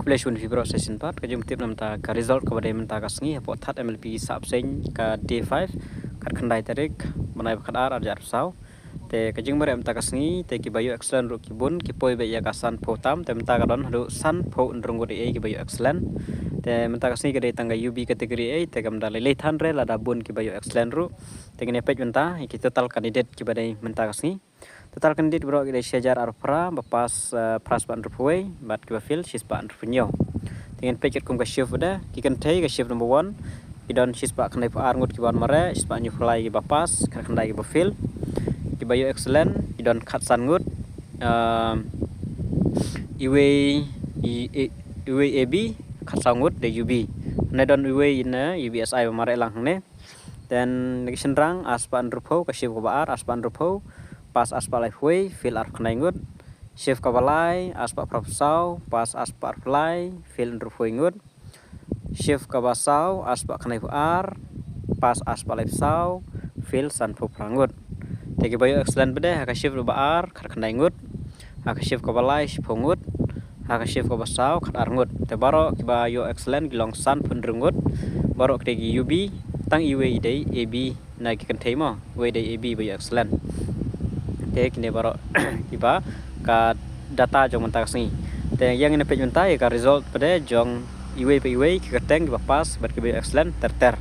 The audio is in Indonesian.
play shun fibro session part ka jum tip nam ta ka result ka badai menta ka sngi po that MLP sap sen ka D5 kat khandai tarik manai khadar arjar sau te ka jing bare menta ka sngi te ki bayo excellent ru ki bun ki poi be ya ka san pho tam te menta ka don ru san pho ndrung gode e ki bayo excellent te menta ka sngi ka dei tangga UB category A te kam dalai le than re la da bun ki bayo excellent ru te ngene pej menta ki total candidate ki badai menta ka sngi total candidate bro ki sejar arpra bapas pras ban rupuai bat ki bafil sis ban rupunyo dengan pej kum ka shift dah ki kan thai ka shift number 1 ki don sis ba khnai par ngut ki ban mare sis ba nyu fly ki bapas ka khandai ki bafil ki bayo excellent ki don khat san ngut iwe AB khat sangut de UB ne don iwe ina UBSI mare lang ne dan negi rang aspan rupo ka shift ko ba ar aspan rupo pas aspa life way fil ar khnai ngut shift ka balai aspa propsau pas aspa fly fil rupo ngut shift ka basau aspa khnai ar pas aspa life sau fil san phu prangut te ki bayo excellent bede ka shift ba ar khnai ngut ka shift ka balai phungut ka shift ka basau khat ar ngut te baro ki bayo excellent gilong san phun rungut baro ke gi UB tang iwe dei AB na ki kan thai mo we dei AB bayo excellent te kini baro iba ka data jong menta sini te yang ini pej menta ka result pada jong iwe pe iwe ki kateng ki pas bat ki excellent ter